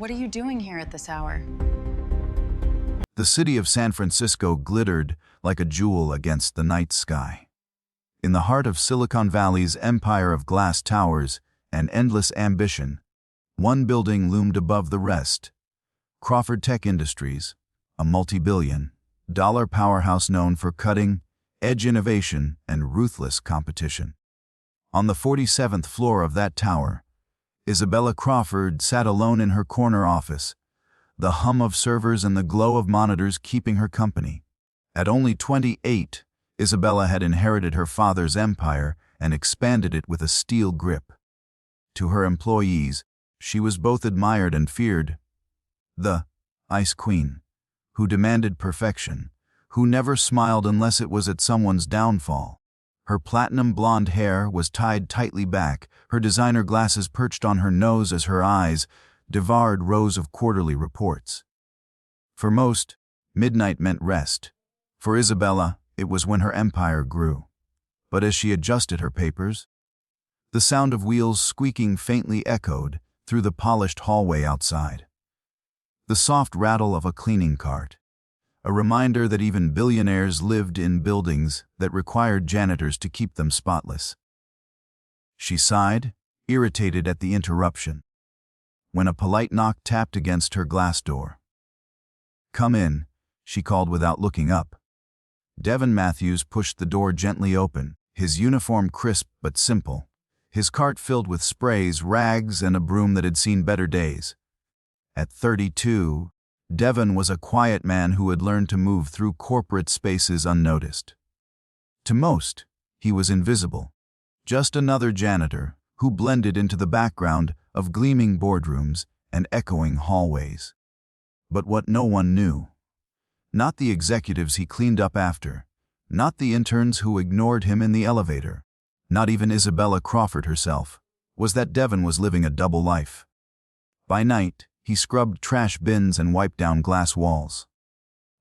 What are you doing here at this hour? The city of San Francisco glittered like a jewel against the night sky. In the heart of Silicon Valley's empire of glass towers and endless ambition, one building loomed above the rest: Crawford Tech Industries, a multi-billion-dollar powerhouse known for cutting-edge innovation and ruthless competition. On the 47th floor of that tower, Isabella Crawford sat alone in her corner office, the hum of servers and the glow of monitors keeping her company. At only 28, Isabella had inherited her father's empire and expanded it with a steel grip. To her employees, she was both admired and feared. The Ice Queen, who demanded perfection, who never smiled unless it was at someone's downfall. Her platinum blonde hair was tied tightly back, her designer glasses perched on her nose as her eyes devoured rows of quarterly reports. For most, midnight meant rest. For Isabella, it was when her empire grew. But as she adjusted her papers, the sound of wheels squeaking faintly echoed through the polished hallway outside. The soft rattle of a cleaning cart, a reminder that even billionaires lived in buildings that required janitors to keep them spotless. She sighed, irritated at the interruption, when a polite knock tapped against her glass door. "Come in," she called without looking up. Devin Matthews pushed the door gently open, his uniform crisp but simple, his cart filled with sprays, rags, and a broom that had seen better days. At 32, Devin was a quiet man who had learned to move through corporate spaces unnoticed. To most, he was invisible, just another janitor who blended into the background of gleaming boardrooms and echoing hallways. But what no one knew, not the executives he cleaned up after, not the interns who ignored him in the elevator, not even Isabella Crawford herself, was that Devin was living a double life. By night, he scrubbed trash bins and wiped down glass walls.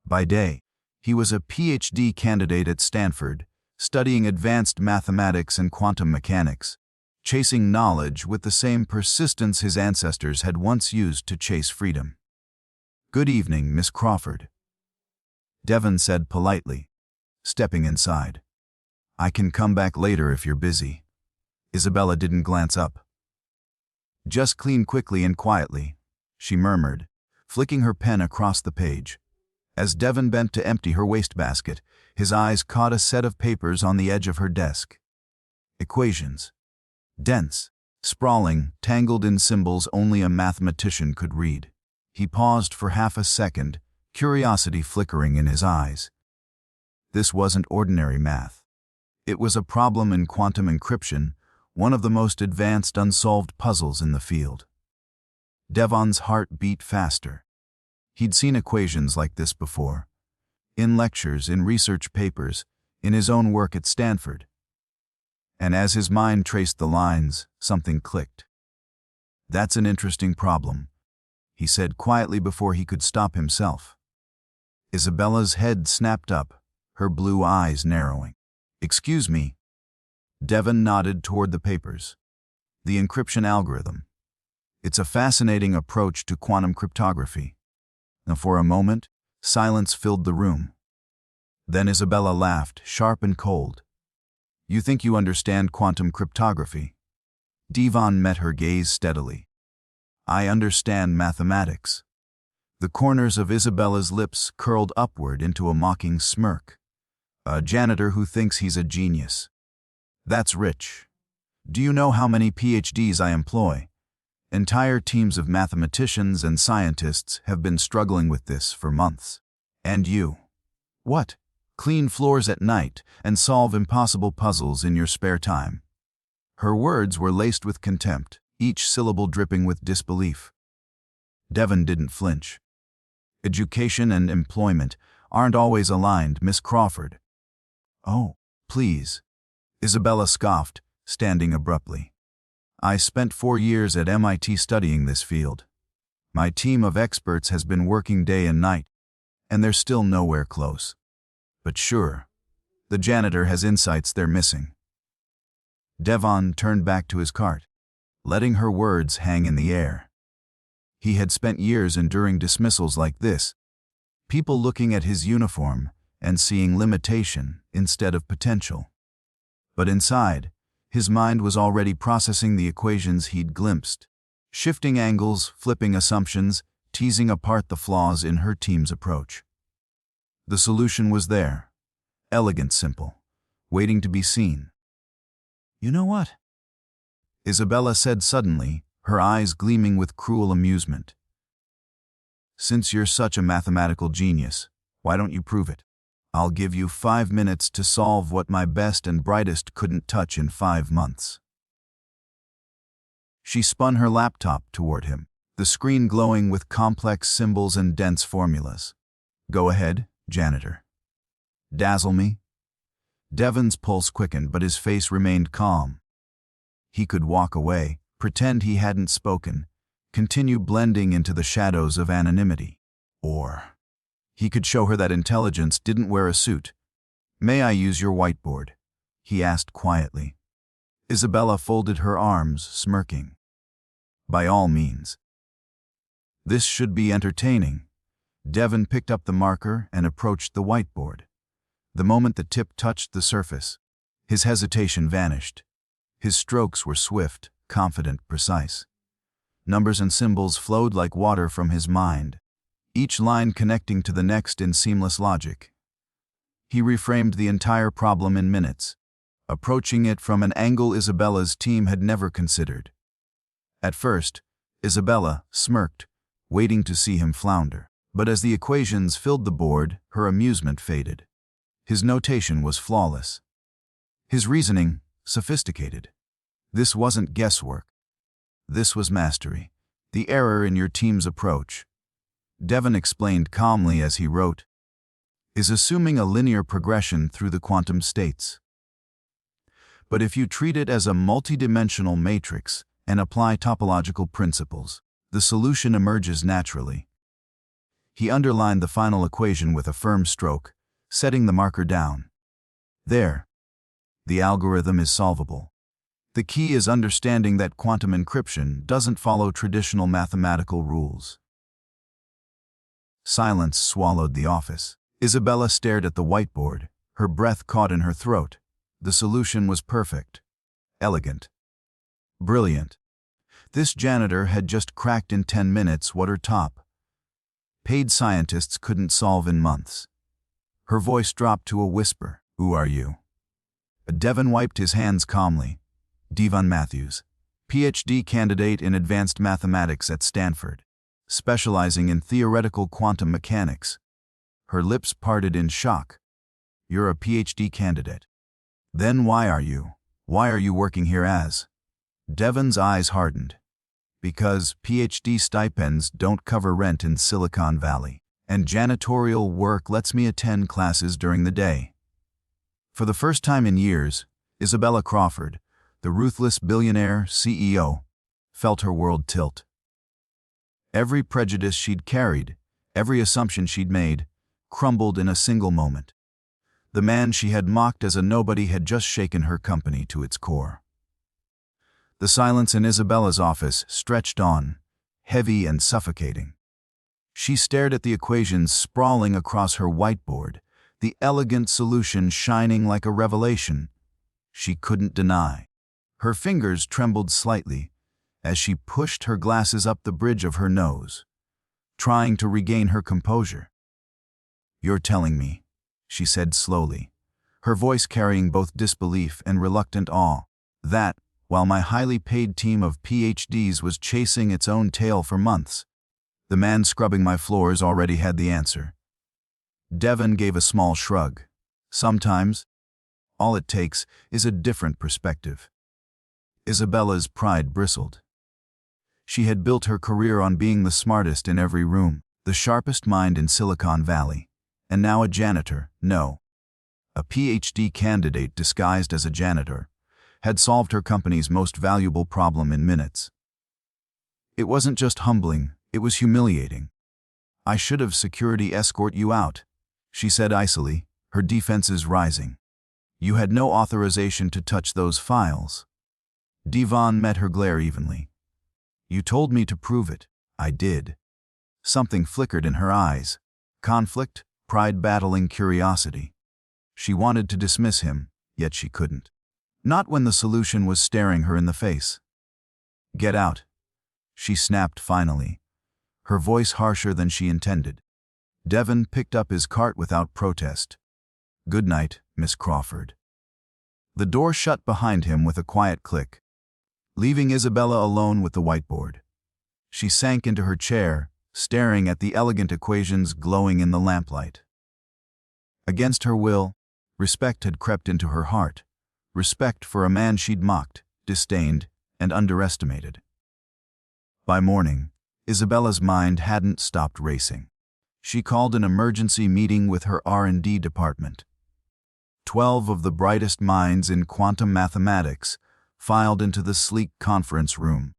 By day, he was a PhD candidate at Stanford, studying advanced mathematics and quantum mechanics, chasing knowledge with the same persistence his ancestors had once used to chase freedom. "Good evening, Miss Crawford," Devin said politely, stepping inside. "I can come back later if you're busy." Isabella didn't glance up. "Just clean quickly and quietly," she murmured, flicking her pen across the page. As Devin bent to empty her wastebasket, his eyes caught a set of papers on the edge of her desk. Equations. Dense, sprawling, tangled in symbols only a mathematician could read. He paused for half a second, curiosity flickering in his eyes. This wasn't ordinary math. It was a problem in quantum encryption, one of the most advanced unsolved puzzles in the field. Devon's heart beat faster. He'd seen equations like this before, in lectures, in research papers, in his own work at Stanford. And as his mind traced the lines, something clicked. "That's an interesting problem," he said quietly before he could stop himself. Isabella's head snapped up, her blue eyes narrowing. "Excuse me." Devin nodded toward the papers. "The encryption algorithm. It's a fascinating approach to quantum cryptography." Now, for a moment, silence filled the room. Then Isabella laughed, sharp and cold. "You think you understand quantum cryptography?" Devon met her gaze steadily. "I understand mathematics." The corners of Isabella's lips curled upward into a mocking smirk. "A janitor who thinks he's a genius. That's rich. Do you know how many PhDs I employ? Entire teams of mathematicians and scientists have been struggling with this for months. And you? What? Clean floors at night and solve impossible puzzles in your spare time." Her words were laced with contempt, each syllable dripping with disbelief. Devin didn't flinch. "Education and employment aren't always aligned, Miss Crawford." "Oh, please," Isabella scoffed, standing abruptly. "I spent 4 years at MIT studying this field. My team of experts has been working day and night, and they're still nowhere close. But sure, the janitor has insights they're missing." Devon turned back to his cart, letting her words hang in the air. He had spent years enduring dismissals like this, people looking at his uniform and seeing limitation instead of potential. But inside, his mind was already processing the equations he'd glimpsed, shifting angles, flipping assumptions, teasing apart the flaws in her team's approach. The solution was there, elegant, simple, waiting to be seen. "You know what?" Isabella said suddenly, her eyes gleaming with cruel amusement. "Since you're such a mathematical genius, why don't you prove it? I'll give you 5 minutes to solve what my best and brightest couldn't touch in 5 months." She spun her laptop toward him, the screen glowing with complex symbols and dense formulas. "Go ahead, Janitor. Dazzle me." Devon's pulse quickened, but his face remained calm. He could walk away, pretend he hadn't spoken, continue blending into the shadows of anonymity. Or he could show her that intelligence didn't wear a suit. "May I use your whiteboard?" he asked quietly. Isabella folded her arms, smirking. "By all means." "This should be entertaining." Devon picked up the marker and approached the whiteboard. The moment the tip touched the surface, his hesitation vanished. His strokes were swift, confident, precise. Numbers and symbols flowed like water from his mind, each line connecting to the next in seamless logic. He reframed the entire problem in minutes, approaching it from an angle Isabella's team had never considered. At first, Isabella smirked, waiting to see him flounder. But as the equations filled the board, her amusement faded. His notation was flawless. His reasoning, sophisticated. This wasn't guesswork. This was mastery. "The error in your team's approach," Devon explained calmly as he wrote, "is assuming a linear progression through the quantum states. But if you treat it as a multidimensional matrix and apply topological principles, the solution emerges naturally." He underlined the final equation with a firm stroke, setting the marker down. "There. The algorithm is solvable. The key is understanding that quantum encryption doesn't follow traditional mathematical rules." Silence swallowed the office. Isabella stared at the whiteboard, her breath caught in her throat. The solution was perfect, elegant, brilliant. This janitor had just cracked in 10 minutes what her top paid scientists couldn't solve in months. Her voice dropped to a whisper. "Who are you?" Devon wiped his hands calmly. "Devon Matthews, PhD candidate in advanced mathematics at Stanford, specializing in theoretical quantum mechanics." Her lips parted in shock. "You're a PhD candidate? Then why are you working here as?" Devon's eyes hardened. "Because PhD stipends don't cover rent in Silicon Valley, and janitorial work lets me attend classes during the day." For the first time in years, Isabella Crawford, the ruthless billionaire CEO, felt her world tilt. Every prejudice she'd carried, every assumption she'd made, crumbled in a single moment. The man she had mocked as a nobody had just shaken her company to its core. The silence in Isabella's office stretched on, heavy and suffocating. She stared at the equations sprawling across her whiteboard, the elegant solution shining like a revelation she couldn't deny. Her fingers trembled slightly as she pushed her glasses up the bridge of her nose, trying to regain her composure. "You're telling me," she said slowly, her voice carrying both disbelief and reluctant awe, "that, while my highly paid team of PhDs was chasing its own tail for months, the man scrubbing my floors already had the answer." Devon gave a small shrug. "Sometimes, all it takes is a different perspective." Isabella's pride bristled. She had built her career on being the smartest in every room, the sharpest mind in Silicon Valley, and now a janitor, no, a PhD candidate disguised as a janitor, had solved her company's most valuable problem in minutes. It wasn't just humbling, it was humiliating. "I should have security escort you out," she said icily, her defenses rising. "You had no authorization to touch those files." Devon met her glare evenly. "You told me to prove it. I did. Something flickered in her eyes. Conflict, pride battling curiosity. She wanted to dismiss him, yet she couldn't. Not when the solution was staring her in the face. Get out, she snapped finally, her voice harsher than she intended. Devon picked up his cart without protest. Good night, Miss Crawford. The door shut behind him with a quiet click, leaving Isabella alone with the whiteboard. She sank into her chair, staring at the elegant equations glowing in the lamplight. Against her will, respect had crept into her heart, respect for a man she'd mocked, disdained, and underestimated. By morning, Isabella's mind hadn't stopped racing. She called an emergency meeting with her R&D department. 12 of the brightest minds in quantum mathematics filed into the sleek conference room,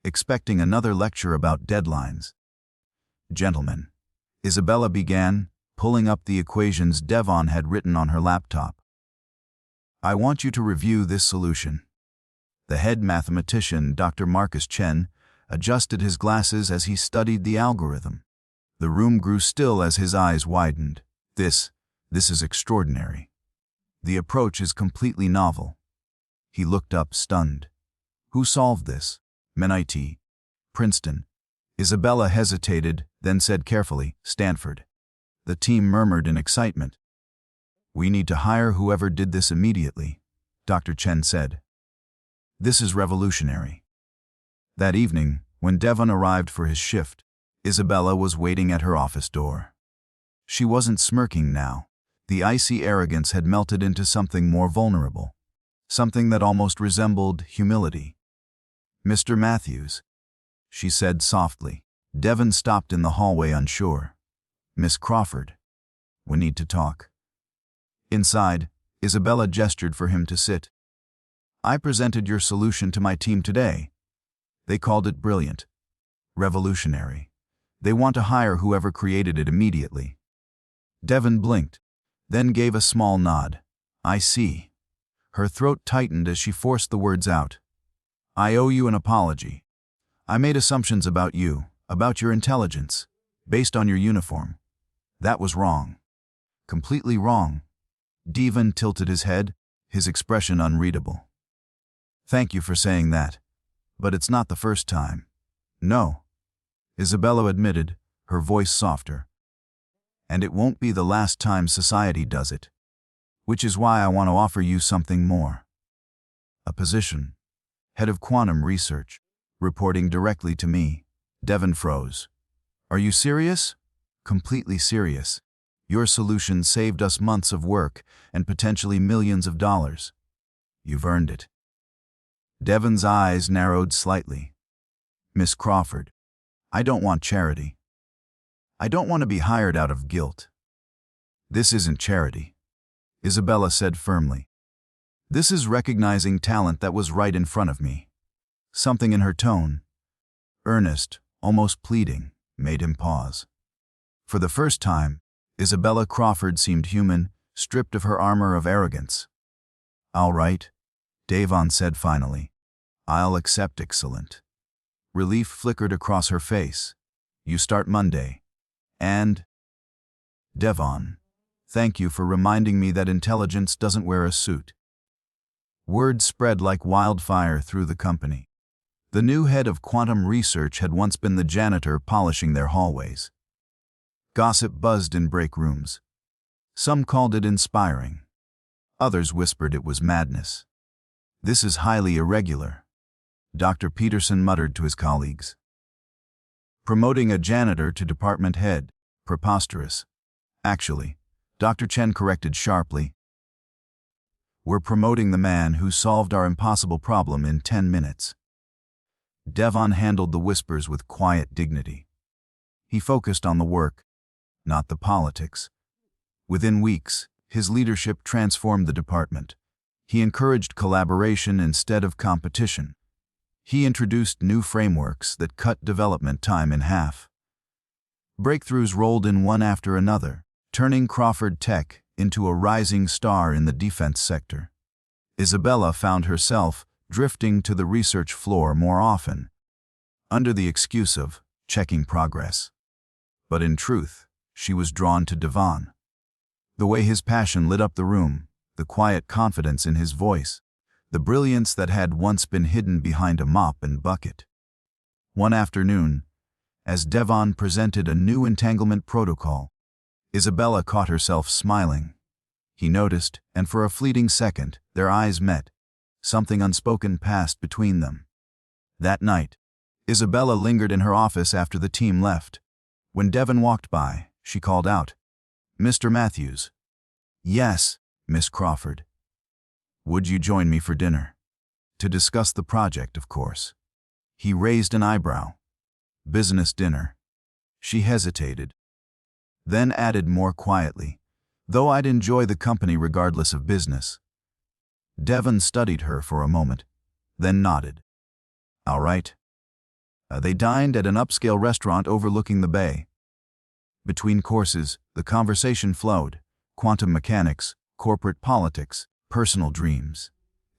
expecting another lecture about deadlines. Gentlemen, Isabella began, pulling up the equations Devon had written on her laptop. I want you to review this solution. The head mathematician, Dr. Marcus Chen, adjusted his glasses as he studied the algorithm. The room grew still as his eyes widened. This is extraordinary. The approach is completely novel. He looked up, stunned. Who solved this? MIT. Princeton. Isabella hesitated, then said carefully, Stanford. The team murmured in excitement. We need to hire whoever did this immediately, Dr. Chen said. This is revolutionary. That evening, when Devon arrived for his shift, Isabella was waiting at her office door. She wasn't smirking now. The icy arrogance had melted into something more vulnerable, something that almost resembled humility. Mr. Matthews, she said softly. Devon stopped in the hallway unsure. Miss Crawford, we need to talk. Inside, Isabella gestured for him to sit. I presented your solution to my team today. They called it brilliant, revolutionary. They want to hire whoever created it immediately. Devon blinked, then gave a small nod. I see. Her throat tightened as she forced the words out. I owe you an apology. I made assumptions about you, about your intelligence, based on your uniform. That was wrong. Completely wrong. Devon tilted his head, his expression unreadable. Thank you for saying that, but it's not the first time. No, Isabella admitted, her voice softer. And it won't be the last time society does it. Which is why I want to offer you something more. A position. Head of quantum research, reporting directly to me. Devon froze. Are you serious? Completely serious. Your solution saved us months of work and potentially millions of dollars. You've earned it. Devon's eyes narrowed slightly. Miss Crawford, I don't want charity. I don't want to be hired out of guilt. This isn't charity, Isabella said firmly. This is recognizing talent that was right in front of me. Something in her tone, earnest, almost pleading, made him pause. For the first time, Isabella Crawford seemed human, stripped of her armor of arrogance. All right, Devon said finally. I'll accept. Excellent. Relief flickered across her face. You start Monday. And? Devon, thank you for reminding me that intelligence doesn't wear a suit. Word spread like wildfire through the company. The new head of quantum research had once been the janitor polishing their hallways. Gossip buzzed in break rooms. Some called it inspiring. Others whispered it was madness. This is highly irregular, Dr. Peterson muttered to his colleagues. Promoting a janitor to department head, preposterous. Actually, Dr. Chen corrected sharply. We're promoting the man who solved our impossible problem in 10 minutes. Devon handled the whispers with quiet dignity. He focused on the work, not the politics. Within weeks, his leadership transformed the department. He encouraged collaboration instead of competition. He introduced new frameworks that cut development time in half. Breakthroughs rolled in one after another, turning Crawford Tech into a rising star in the defense sector. Isabella found herself drifting to the research floor more often, under the excuse of checking progress. But in truth, she was drawn to Devon. The way his passion lit up the room, the quiet confidence in his voice, the brilliance that had once been hidden behind a mop and bucket. One afternoon, as Devon presented a new entanglement protocol, Isabella caught herself smiling. He noticed, and for a fleeting second, their eyes met. Something unspoken passed between them. That night, Isabella lingered in her office after the team left. When Devon walked by, she called out, "Mr. Matthews." "Yes, Miss Crawford." "Would you join me for dinner?" "To discuss the project, of course." He raised an eyebrow. "Business dinner." She hesitated, then added more quietly, "Though I'd enjoy the company regardless of business." Devon studied her for a moment, then nodded. "All right." They dined at an upscale restaurant overlooking the bay. Between courses, the conversation flowed: quantum mechanics, corporate politics, personal dreams.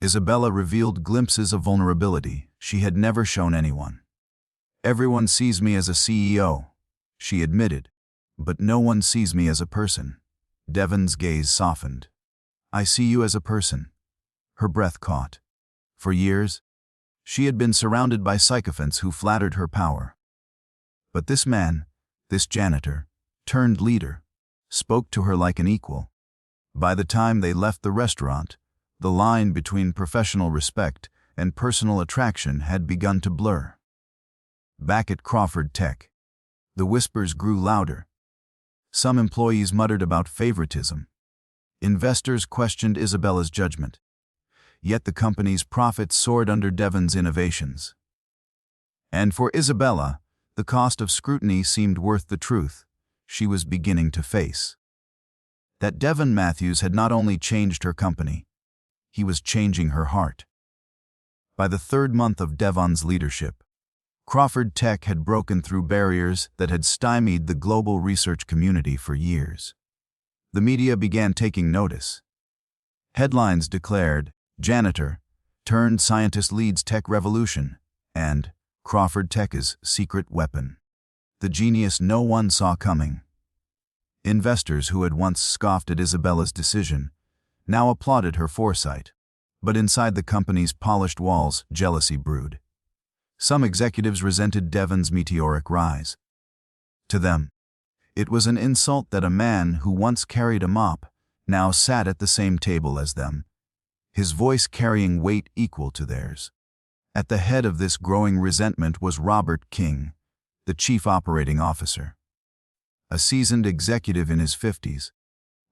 Isabella revealed glimpses of vulnerability she had never shown anyone. "Everyone sees me as a CEO," she admitted, "but no one sees me as a person." Devon's gaze softened. "I see you as a person." Her breath caught. For years, she had been surrounded by sycophants who flattered her power. But this man, this janitor, turned leader, spoke to her like an equal. By the time they left the restaurant, the line between professional respect and personal attraction had begun to blur. Back at Crawford Tech, the whispers grew louder. Some employees muttered about favoritism. Investors questioned Isabella's judgment. Yet the company's profits soared under Devon's innovations. And for Isabella, the cost of scrutiny seemed worth the truth she was beginning to face. That Devon Matthews had not only changed her company, he was changing her heart. By the third month of Devon's leadership, Crawford Tech had broken through barriers that had stymied the global research community for years. The media began taking notice. Headlines declared, "Janitor, turned scientist leads tech revolution," and "Crawford Tech's secret weapon." The genius no one saw coming. Investors who had once scoffed at Isabella's decision now applauded her foresight. But inside the company's polished walls, jealousy brewed. Some executives resented Devon's meteoric rise. To them, it was an insult that a man who once carried a mop now sat at the same table as them, his voice carrying weight equal to theirs. At the head of this growing resentment was Robert King, the chief operating officer. A seasoned executive in his 50s,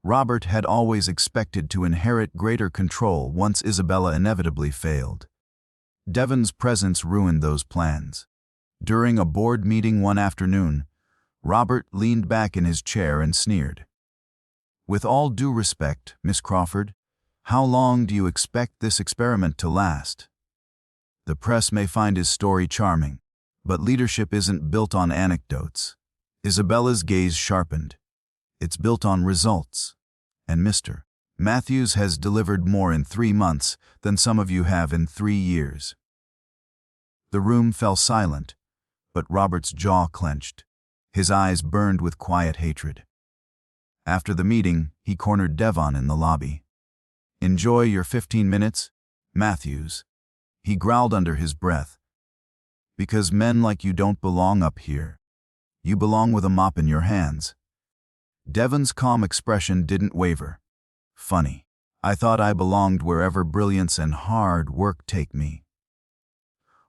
Robert had always expected to inherit greater control once Isabella inevitably failed. Devon's presence ruined those plans. During a board meeting one afternoon, Robert leaned back in his chair and sneered. "With all due respect, Miss Crawford, how long do you expect this experiment to last? The press may find his story charming, but leadership isn't built on anecdotes." Isabella's gaze sharpened. "It's built on results. And Mr. Matthews has delivered more in 3 months than some of you have in 3 years." The room fell silent, but Robert's jaw clenched. His eyes burned with quiet hatred. After the meeting, he cornered Devon in the lobby. "Enjoy your 15 minutes, Matthews," he growled under his breath. "Because men like you don't belong up here. You belong with a mop in your hands." Devon's calm expression didn't waver. "Funny. I thought I belonged wherever brilliance and hard work take me."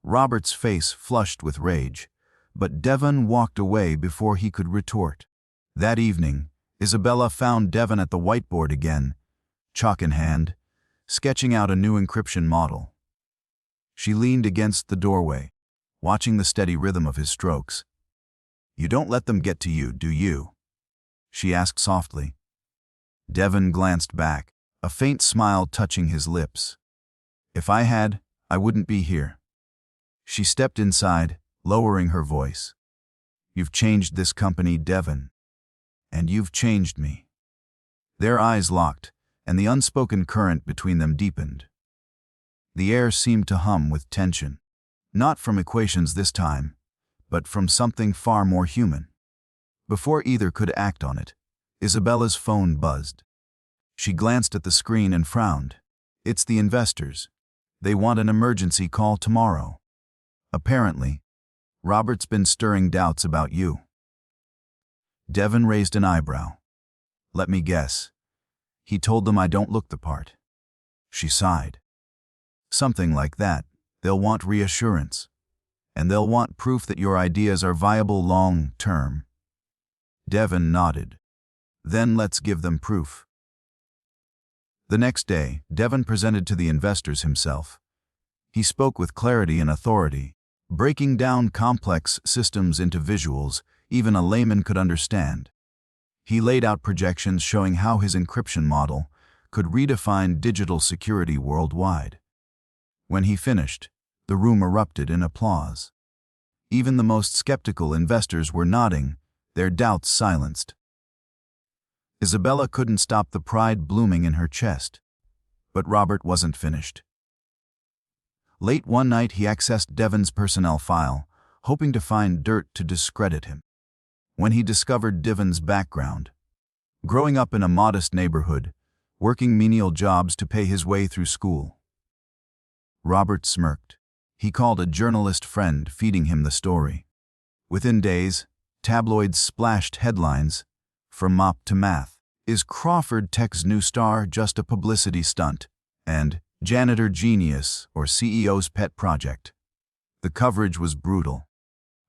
Robert's face flushed with rage, but Devon walked away before he could retort. That evening, Isabella found Devon at the whiteboard again, chalk in hand, sketching out a new encryption model. She leaned against the doorway, watching the steady rhythm of his strokes. "You don't let them get to you, do you?" she asked softly. Devon glanced back, a faint smile touching his lips. "If I had, I wouldn't be here." She stepped inside, lowering her voice. "You've changed this company, Devon. And you've changed me." Their eyes locked, and the unspoken current between them deepened. The air seemed to hum with tension. Not from equations this time, but from something far more human. Before either could act on it, Isabella's phone buzzed. She glanced at the screen and frowned. It's the investors. They want an emergency call tomorrow. Apparently, Robert's been stirring doubts about you. Devon raised an eyebrow. Let me guess. He told them I don't look the part. She sighed. Something like that. They'll want reassurance. And they'll want proof that your ideas are viable long-term. Devon nodded. Then let's give them proof. The next day, Devon presented to the investors himself. He spoke with clarity and authority, breaking down complex systems into visuals even a layman could understand. He laid out projections showing how his encryption model could redefine digital security worldwide. When he finished, the room erupted in applause. Even the most skeptical investors were nodding, their doubts silenced. Isabella couldn't stop the pride blooming in her chest. But Robert wasn't finished. Late one night he accessed Devon's personnel file, hoping to find dirt to discredit him. When he discovered Devon's background, growing up in a modest neighborhood, working menial jobs to pay his way through school. Robert smirked. He called a journalist friend, feeding him the story. Within days, tabloids splashed headlines, from mop to math. Is Crawford Tech's new star just a publicity stunt? And Janitor Genius or CEO's pet project? The coverage was brutal.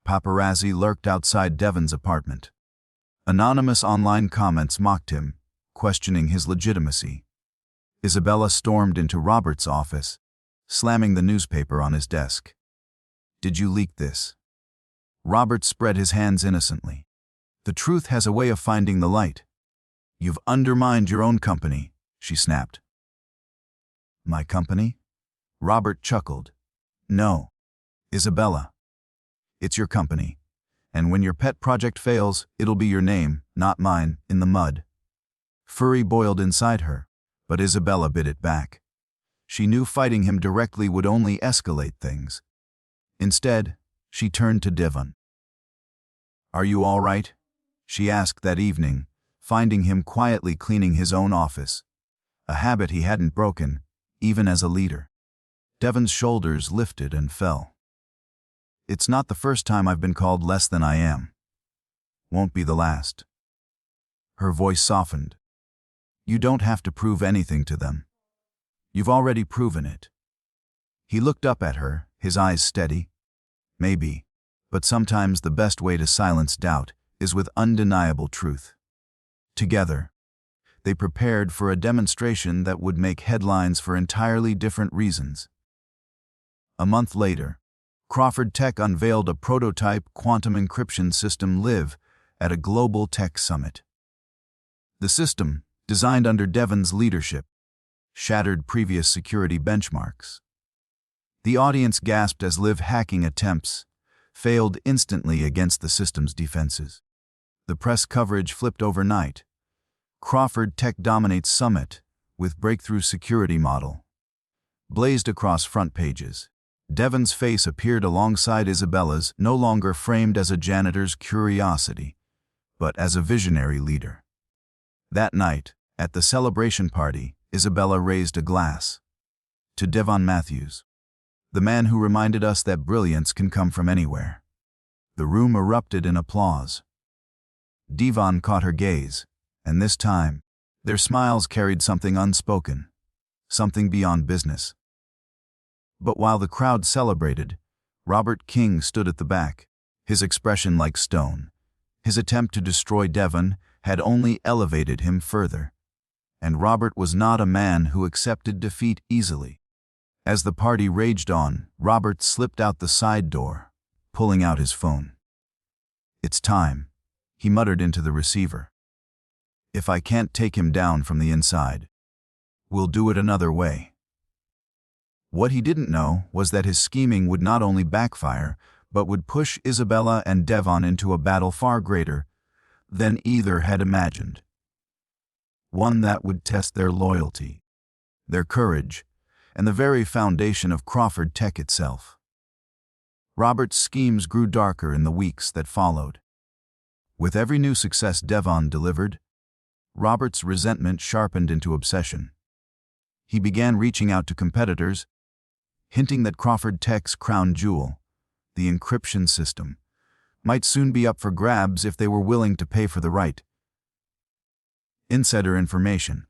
Paparazzi lurked outside Devon's apartment. Anonymous online comments mocked him, questioning his legitimacy. Isabella stormed into Robert's office, slamming the newspaper on his desk. Did you leak this? Robert spread his hands innocently. The truth has a way of finding the light. You've undermined your own company, she snapped. My company? Robert chuckled. No, Isabella. It's your company. And when your pet project fails, it'll be your name, not mine, in the mud. Fury boiled inside her, but Isabella bit it back. She knew fighting him directly would only escalate things. Instead, she turned to Devon. Are you all right? She asked that evening, finding him quietly cleaning his own office, a habit he hadn't broken, even as a leader. Devon's shoulders lifted and fell. It's not the first time I've been called less than I am. Won't be the last. Her voice softened. You don't have to prove anything to them. You've already proven it. He looked up at her, his eyes steady. Maybe, but sometimes the best way to silence doubt is with undeniable truth. Together, they prepared for a demonstration that would make headlines for entirely different reasons. A month later, Crawford Tech unveiled a prototype quantum encryption system live at a global tech summit. The system, designed under Devon's leadership, shattered previous security benchmarks. The audience gasped as live hacking attempts failed instantly against the system's defenses. The press coverage flipped overnight. Crawford Tech dominates summit with breakthrough security model. Blazed across front pages. Devon's face appeared alongside Isabella's, no longer framed as a janitor's curiosity, but as a visionary leader. That night, at the celebration party, Isabella raised a glass. To Devon Matthews, the man who reminded us that brilliance can come from anywhere. The room erupted in applause. Devon caught her gaze, and this time, their smiles carried something unspoken, something beyond business. But while the crowd celebrated, Robert King stood at the back, his expression like stone. His attempt to destroy Devon had only elevated him further. And Robert was not a man who accepted defeat easily. As the party raged on, Robert slipped out the side door, pulling out his phone. It's time, he muttered into the receiver. If I can't take him down from the inside, we'll do it another way. What he didn't know was that his scheming would not only backfire, but would push Isabella and Devon into a battle far greater than either had imagined. One that would test their loyalty, their courage, and the very foundation of Crawford Tech itself. Robert's schemes grew darker in the weeks that followed. With every new success Devon delivered, Robert's resentment sharpened into obsession. He began reaching out to competitors, hinting that Crawford Tech's crown jewel, the encryption system, might soon be up for grabs if they were willing to pay for the right insider information.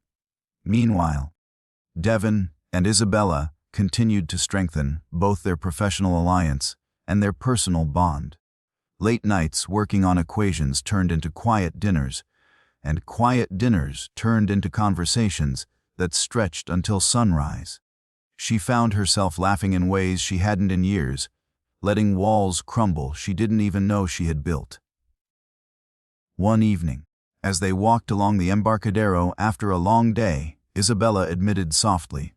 Meanwhile, Devon and Isabella continued to strengthen both their professional alliance and their personal bond. Late nights working on equations turned into quiet dinners, and quiet dinners turned into conversations that stretched until sunrise. She found herself laughing in ways she hadn't in years, letting walls crumble she didn't even know she had built. One evening, as they walked along the Embarcadero after a long day, Isabella admitted softly,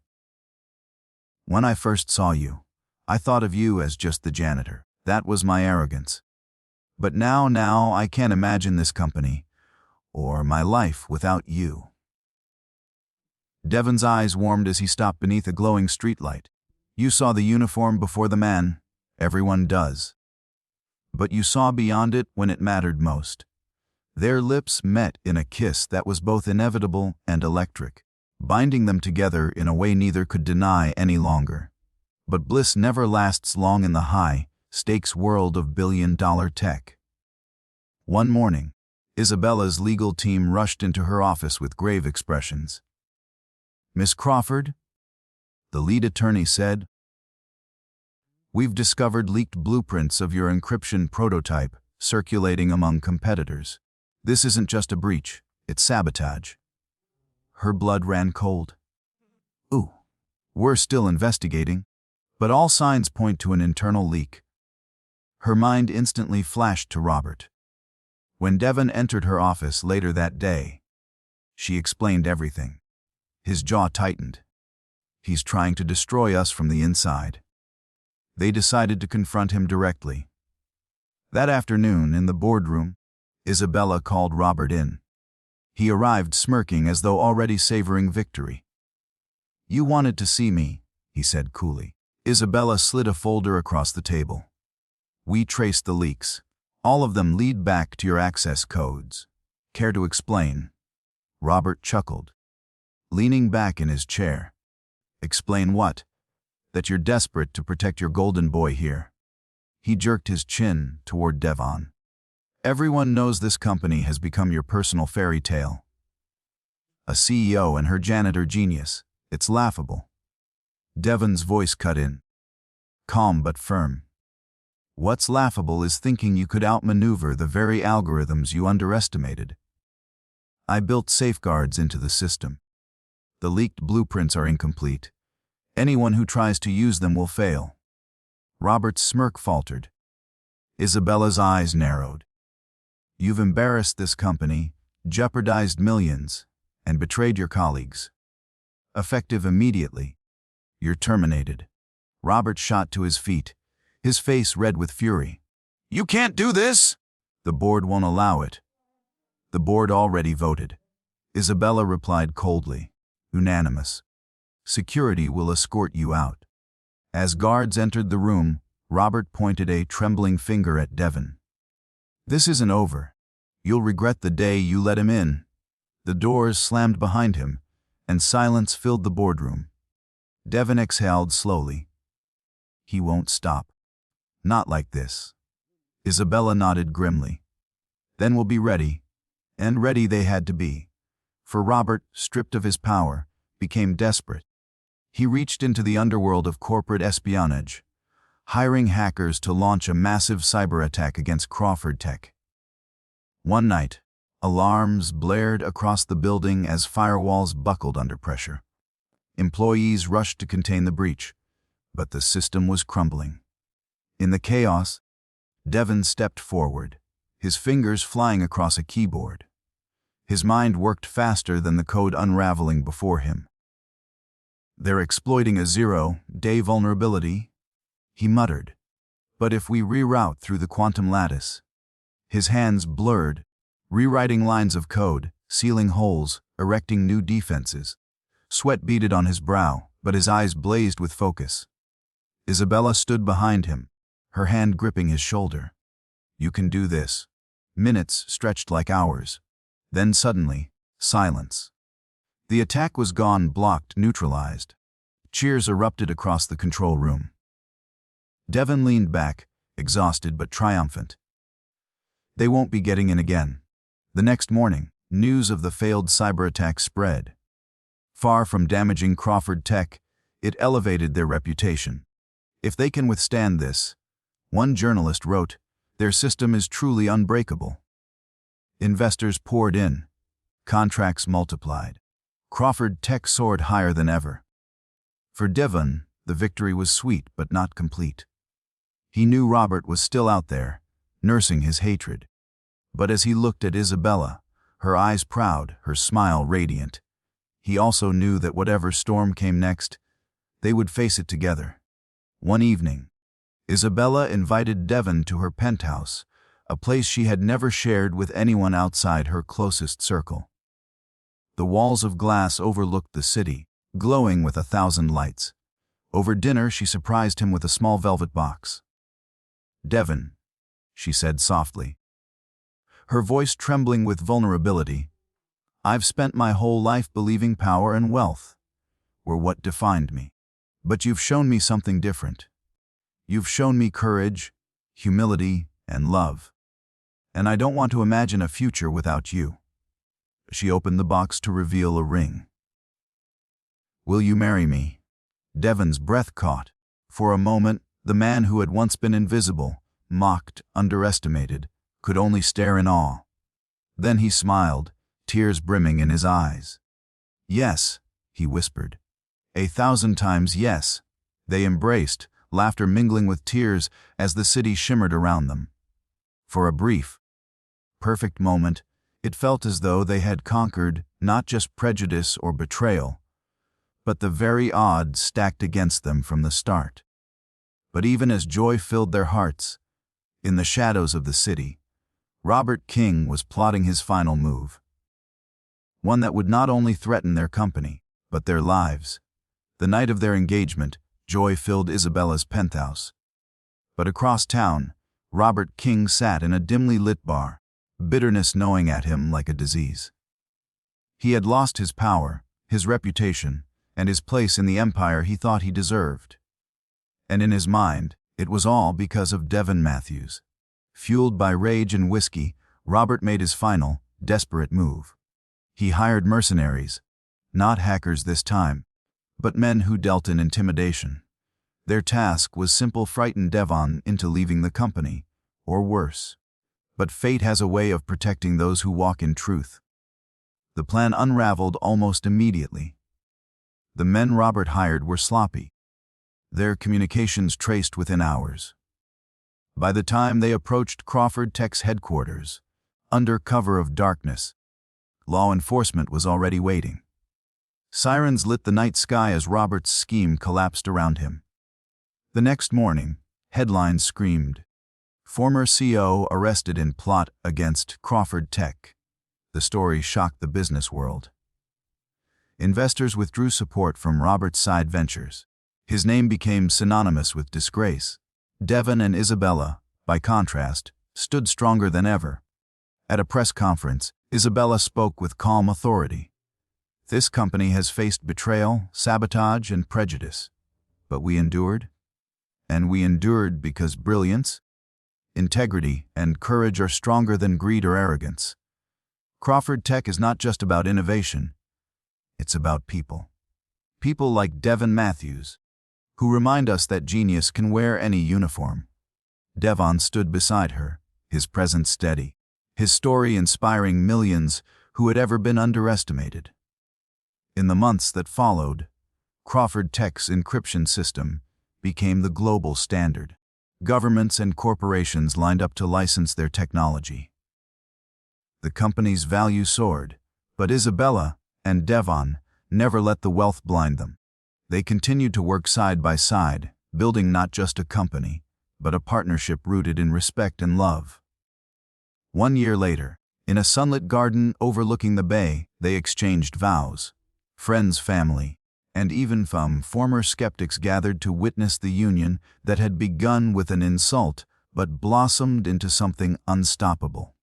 "When I first saw you, I thought of you as just the janitor. That was my arrogance. But now I can't imagine this company, or my life without you." Devon's eyes warmed as he stopped beneath a glowing streetlight. "You saw the uniform before the man. Everyone does. But you saw beyond it when it mattered most." Their lips met in a kiss that was both inevitable and electric, binding them together in a way neither could deny any longer. But bliss never lasts long in the high-stakes world of billion-dollar tech. One morning, Isabella's legal team rushed into her office with grave expressions. "Miss Crawford," the lead attorney said, "we've discovered leaked blueprints of your encryption prototype circulating among competitors. This isn't just a breach, it's sabotage." Her blood ran cold. "Ooh, we're still investigating, but all signs point to an internal leak." Her mind instantly flashed to Robert. When Devon entered her office later that day, she explained everything. His jaw tightened. "He's trying to destroy us from the inside." They decided to confront him directly. That afternoon, in the boardroom, Isabella called Robert in. He arrived smirking as though already savoring victory. "You wanted to see me," he said coolly. Isabella slid a folder across the table. "We traced the leaks. All of them lead back to your access codes. Care to explain?" Robert chuckled, leaning back in his chair. "Explain what?" "That you're desperate to protect your golden boy here." He jerked his chin toward Devon. "Everyone knows this company has become your personal fairy tale. A CEO and her janitor genius. It's laughable." Devon's voice cut in, calm but firm. "What's laughable is thinking you could outmaneuver the very algorithms you underestimated. I built safeguards into the system. The leaked blueprints are incomplete. Anyone who tries to use them will fail." Robert's smirk faltered. Isabella's eyes narrowed. "You've embarrassed this company, jeopardized millions, and betrayed your colleagues. Effective immediately. You're terminated." Robert shot to his feet, his face red with fury. "You can't do this!" "The board won't allow it." "The board already voted." Isabella replied coldly. "Unanimous. Security will escort you out." As guards entered the room, Robert pointed a trembling finger at Devon. "This isn't over. You'll regret the day you let him in." The doors slammed behind him, and silence filled the boardroom. Devon exhaled slowly. "He won't stop. Not like this." Isabella nodded grimly. "Then we'll be ready." And ready they had to be. For Robert, stripped of his power, became desperate. He reached into the underworld of corporate espionage, hiring hackers to launch a massive cyber attack against Crawford Tech. One night, alarms blared across the building as firewalls buckled under pressure. Employees rushed to contain the breach, but the system was crumbling. In the chaos, Devon stepped forward, his fingers flying across a keyboard. His mind worked faster than the code unraveling before him. "They're exploiting a zero-day vulnerability," he muttered. "But if we reroute through the quantum lattice..." His hands blurred, rewriting lines of code, sealing holes, erecting new defenses. Sweat beaded on his brow, but his eyes blazed with focus. Isabella stood behind him, her hand gripping his shoulder. "You can do this." Minutes stretched like hours. Then suddenly, silence. The attack was gone, blocked, neutralized. Cheers erupted across the control room. Devon leaned back, exhausted but triumphant. They won't be getting in again. The next morning, news of the failed cyber attack spread. Far from damaging Crawford Tech, it elevated their reputation. "If they can withstand this," one journalist wrote, "their system is truly unbreakable." Investors poured in. Contracts multiplied. Crawford Tech soared higher than ever. For Devon, the victory was sweet but not complete. He knew Robert was still out there, nursing his hatred. But as he looked at Isabella, her eyes proud, her smile radiant, he also knew that whatever storm came next, they would face it together. One evening, Isabella invited Devon to her penthouse, a place she had never shared with anyone outside her closest circle. The walls of glass overlooked the city, glowing with 1,000 lights. Over dinner, she surprised him with a small velvet box. "Devon," she said softly, her voice trembling with vulnerability, "I've spent my whole life believing power and wealth were what defined me. But you've shown me something different. You've shown me courage, humility, and love. And I don't want to imagine a future without you." She opened the box to reveal a ring. "Will you marry me?" Devon's breath caught. For a moment, the man who had once been invisible, mocked, underestimated, could only stare in awe. Then he smiled, tears brimming in his eyes. "Yes," he whispered. 1,000 times yes. They embraced, laughter mingling with tears as the city shimmered around them. For a brief, perfect moment, it felt as though they had conquered not just prejudice or betrayal, but the very odds stacked against them from the start. But even as joy filled their hearts, in the shadows of the city, Robert King was plotting his final move. One that would not only threaten their company, but their lives. The night of their engagement, joy filled Isabella's penthouse. But across town, Robert King sat in a dimly lit bar, bitterness gnawing at him like a disease. He had lost his power, his reputation, and his place in the empire he thought he deserved. And in his mind, it was all because of Devon Matthews. Fueled by rage and whiskey, Robert made his final, desperate move. He hired mercenaries, not hackers this time, but men who dealt in intimidation. Their task was simple: frighten Devon into leaving the company, or worse. But fate has a way of protecting those who walk in truth. The plan unraveled almost immediately. The men Robert hired were sloppy, their communications traced within hours. By the time they approached Crawford Tech's headquarters, under cover of darkness, law enforcement was already waiting. Sirens lit the night sky as Robert's scheme collapsed around him. The next morning, headlines screamed, "Former CO arrested in plot against Crawford Tech." The story shocked the business world. Investors withdrew support from Robert's side ventures. His name became synonymous with disgrace. Devon and Isabella, by contrast, stood stronger than ever. At a press conference, Isabella spoke with calm authority. "This company has faced betrayal, sabotage, and prejudice. But we endured. And we endured because brilliance, integrity, and courage are stronger than greed or arrogance. Crawford Tech is not just about innovation. It's about people. People like Devon Matthews, who remind us that genius can wear any uniform." Devon stood beside her, his presence steady, his story inspiring millions who had ever been underestimated. In the months that followed, Crawford Tech's encryption system became the global standard. Governments and corporations lined up to license their technology. The company's value soared, but Isabella and Devon never let the wealth blind them. They continued to work side by side, building not just a company, but a partnership rooted in respect and love. 1 year later, in a sunlit garden overlooking the bay, they exchanged vows. Friends, family, And even former skeptics gathered to witness the union that had begun with an insult but blossomed into something unstoppable.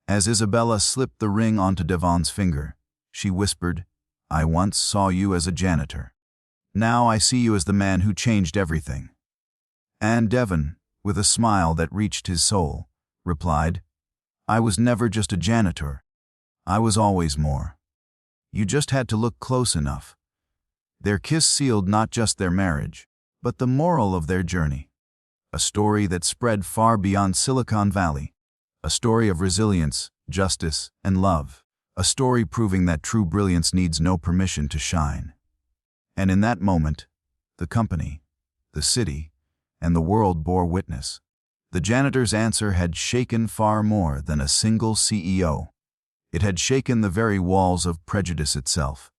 As Isabella slipped the ring onto Devon's finger, she whispered, "I once saw you as a janitor. Now I see you as the man who changed everything." And Devon, with a smile that reached his soul, replied, "I was never just a janitor. I was always more. You just had to look close enough." Their kiss sealed not just their marriage, but the moral of their journey. A story that spread far beyond Silicon Valley. A story of resilience, justice, and love. A story proving that true brilliance needs no permission to shine. And in that moment, the company, the city, and the world bore witness. The janitor's answer had shaken far more than a single CEO. It had shaken the very walls of prejudice itself.